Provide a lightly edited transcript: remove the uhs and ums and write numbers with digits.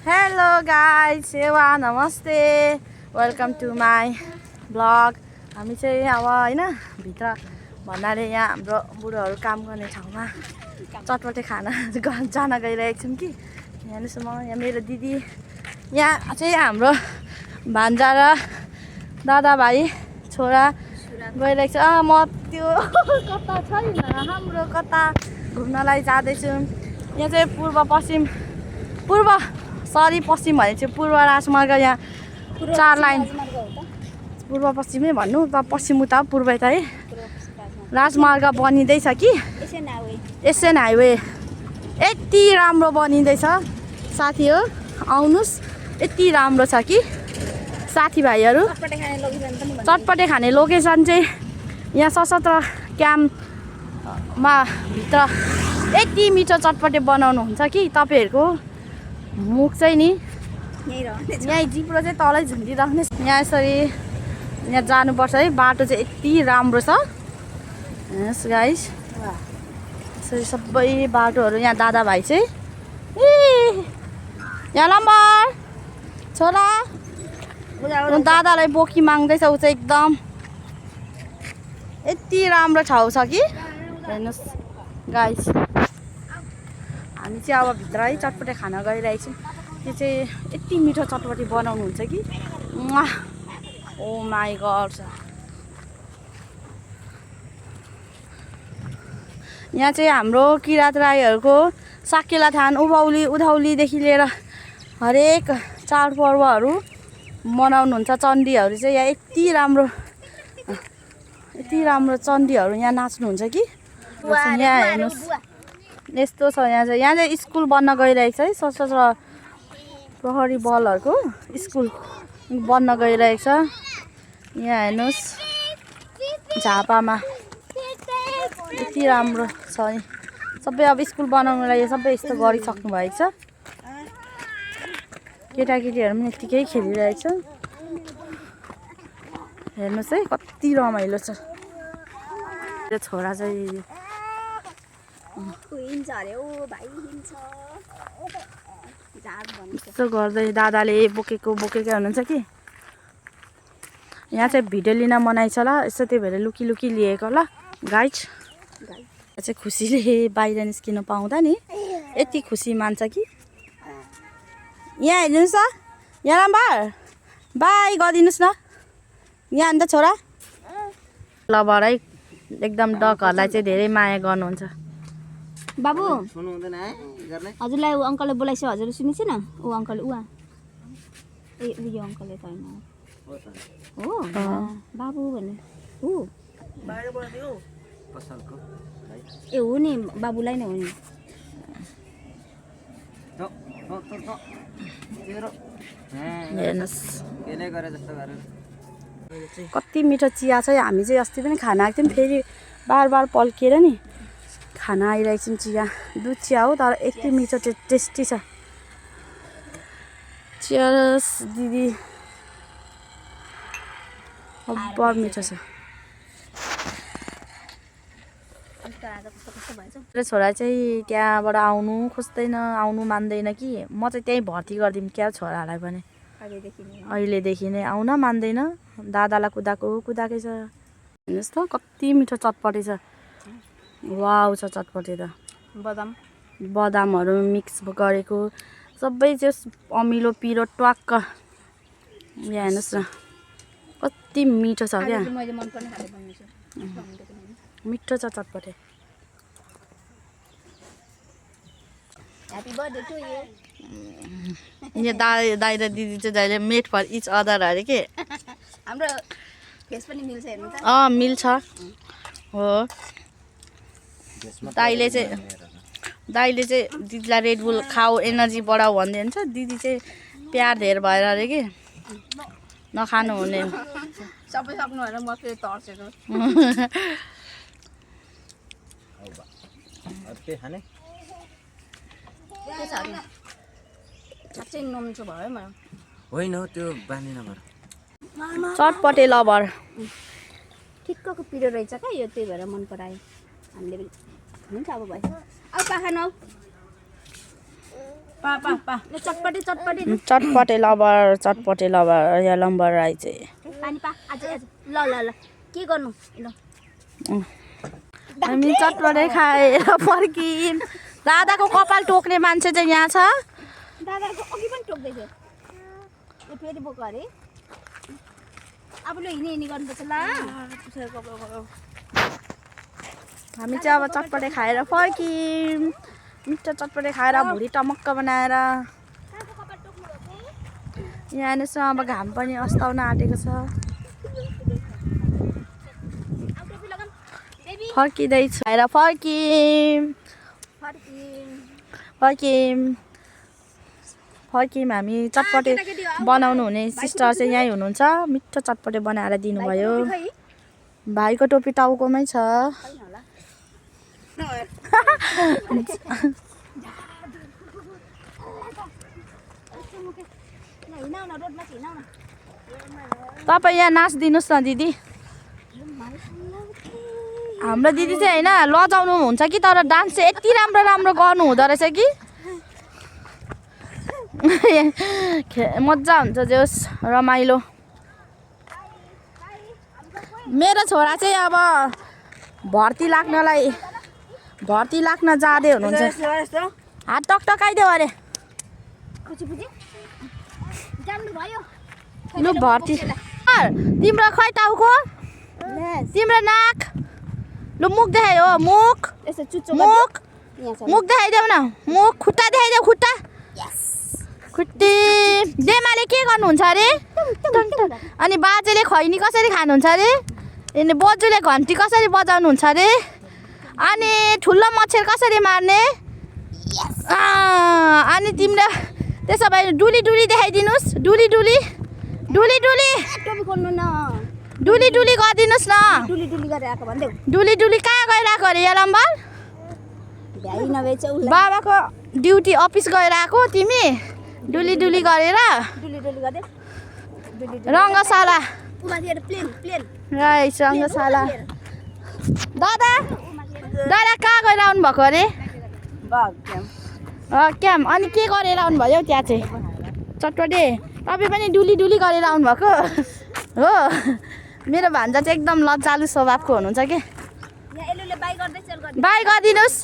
Hello guys, सेवा नमस्ते, welcome to my blog. हामी चाहिँ अब होइन भित्र भन्नाले यहाँ हाम्रो बुढोहरू काम गर्ने ठाउँमा चटपटे खाना जान गइरहेको छौँ कि हेर्नुहोस् म यहाँ मेरो दिदी यहाँ चाहिँ हाम्रो भान्जा र दादाभाइ छोरा गइरहेको छ। म त्यो कता छैन हाम्रो कता घुम्नलाई जाँदैछु। यहाँ चाहिँ पश्चिम भने चाहिँ पूर्व राजमार्ग यहाँ 4 लाइन पूर्व पश्चिमै भन्नु त पश्चिम उता पूर्व यता है राजमार्ग बनिँदैछ कि एसएन हाइवे यति राम्रो बनिँदैछ साथी हो, आउनुहोस्। यति राम्रो छ कि साथीभाइहरू चटपटे खाने लोकेसन चाहिँ यहाँ सशस्त्र क्याम्पमा भित्र यति मिठो चटपटे बनाउनुहुन्छ कि तपाईँहरूको मुख चाहिँ नि यहाँ जिब्रो चाहिँ तलै झुन्डिराख्ने। यहाँ यसरी यहाँ जानुपर्छ है, बाटो चाहिँ यति राम्रो छ। हेर्नुहोस् गाइस, यसरी सबै बाटोहरू यहाँ दादाभाइ चाहिँ यहाँ नम्बर छोरा दादालाई बोकी माग्दैछ ऊ चाहिँ एकदम यति राम्रो ठाउँ छ कि हेर्नुहोस् गाइस। हामी चाहिँ अब भित्र है चटपटे खाना गइरहेको छौँ। त्यो चाहिँ यति मिठो चटपटे बनाउनुहुन्छ कि ओ माई गड। यहाँ चाहिँ हाम्रो किराँत राईहरूको साकेला थान उधौलीदेखि लिएर हरेक चाडपर्वहरू मनाउनुहुन्छ। चण्डीहरू चाहिँ यहाँ यति राम्रो चण्डीहरू यहाँ नाच्नुहुन्छ कि यहाँ हेर्नुहोस् यस्तो छ। यहाँ चाहिँ स्कुल बन्न गइरहेको छ है, सशस्त्र प्रहरी बलहरूको स्कुल बन्न गइरहेको छ। यहाँ हेर्नुहोस् झापामा यति राम्रो छ नि, सबै अब स्कुल बनाउनुलाई सबै यस्तो गरिसक्नु भएको छ। केटाकेटीहरू पनि यत्तिकै खेलिरहेको छ। हेर्नुहोस् है कति रमाइलो छ। त्यो छोरा चाहिँ यस्तो गर्दै दादाले बोकेकै हुनुहुन्छ कि यहाँ चाहिँ भिडियो लिन मनाइ छ ल, यस्तो त्यही भएर लुकी लिएको ल गाइज। चाहिँ खुसीले बाहिर निस्किन पाउँदा नि यति खुसी मान्छ कि यहाँ हेर्नुहोस् न, यहाँ नम्बर बाई गरिदिनुहोस् न यहाँ अन्त छोरा लबर है एकदम डकहरूलाई चाहिँ धेरै माया गर्नुहुन्छ। बाबु हजुरलाई ऊ अङ्कलले बोलाइसक्यो, हजुरले सुनेछ न? ऊ अङ्कल ए उयो अङ्कलले त होइन हो बाबु भने ए हो नि बाबुलाई नै हो नि। हेर्नुहोस् कति मिठो चिया छ। हामी चाहिँ अस्ति पनि खाना आएको थियौँ, फेरि बार पल्किएर नि खाना आइरहेको छौँ। चिया दुध चिया हो तर यति मिठो टेस्टी छ। चियर्स दिदी, बहुत मिठो छ। छोरा चाहिँ त्यहाँबाट आउनु खोज्दैन, आउनु मान्दैन कि म चाहिँ त्यहीँ भर्ती गरिदिउँ क्या छोरालाई पनि। अहिलेदेखि नै आउन मान्दैन, दादालाई कुदाएकै छ। हेर्नुहोस् त कति मिठो चटपटे छ। वाउ छ चटपटे त। बदामहरू मिक्स गरेको सबै चाहिँ अमिलो पिरो ट्वाक्क। यहाँ हेर्नुहोस् न कति मिठो छ क्या, मिठो छ चटपटे। यहाँ दाइ र दिदी चाहिँ जहिले मेट फर इच अदर अरे के हाम्रो फेस पनि मिल्छ हेर्नु त। मिल्छ हो। दाइले चाहिँ दिदीलाई रेडबुल खाऊ एनर्जी बढाऊ भन्दै हुन्छ, दिदी चाहिँ प्यार धेर भएर अरे कि नखानु हुने। सबै सक्नु भएर म फेरि तर्सेको साँच्चै नमिठो भयो म होइन त्यो बानी नगर चटपटे लबर ठिक्कको पिरो रहेछ क्या यो, त्यही भएर मन परायो हामीले पनि। हुन्छ अब भयो अब पाखा नौ ल चटपटे चटपटे चटपटे लबर या लम्बर राई चाहिँ पानी पा आज ल ल ल के गर्नु ल हामी चटपटे खाएर फर्कियौँ दादाको कपाल टोक्ने मान्छे चाहिँ यहाँ छ दादाको अघि पनि टोक्दै थियो यो फेरि बोको अरे अब ल हिँडी गर्नुपर्छ ल हामी चाहिँ अब चटपटे खाएर फर्कियौँ मिठो चटपटे खाएर भुँडी टमक्क बनाएर यहाँ हेर्नुहोस् अब घाम पनि अस्ताउन आँटेको छ फर्किँदैछु खाएर फर्कियौँ हामी चटपटे बनाउनु हुने सिस्टर चाहिँ यहीँ हुनुहुन्छ मिठो चटपटे बनाएर दिनुभयो भाइको टोपी टाउकोमै छ तपाईँ यहाँ नाचिदिनुहोस् न दिदी हाम्रो दिदी चाहिँ होइन लजाउनु हुन्छ कि तर डान्स चाहिँ यति राम्रो गर्नु हुँदो रहेछ कि मजा हुन्छ जोस् रमाइलो मेरो छोरा चाहिँ अब भर्ती लाग्न जाँदै हुनुहुन्छ हात टकटकाइदेऊ अरे लु भर्ती तिम्रो खै टाउको तिम्रो नाक लु मुख देखायो मुख देखाइदेऊ न मुख खुट्टा देखाइदेऊ खुट्टी देमाले के गर्नुहुन्छ अरे अनि बाजेले खैनी कसरी खानुहुन्छ अरे अनि बोजूले घन्टी कसरी बजाउनुहुन्छ अरे अनि ठुलो मच्छर कसरी मार्ने अनि तिम्रो त्यसो भए डुली देखाइदिनुहोस् डुली गरिदिनुहोस् न डुली कहाँ गइरहेको अरे यहाँ लम्बर बाबाको ड्युटी अफिस गइरहेको तिमी डुली गरेर रङ्गशाला रहेछ रङ्गशाला दादा कहाँ गएर आउनु भएको अरे क्याम्प अनि के गरेर आउनु भयो त्यहाँ चाहिँ चटपटे तपाईँ पनि डुली गरेर आउनु भएको हो मेरो भान्जा चाहिँ एकदम लज्जालु स्वभावको हुनुहुन्छ कि बाई गरिदिनुहोस्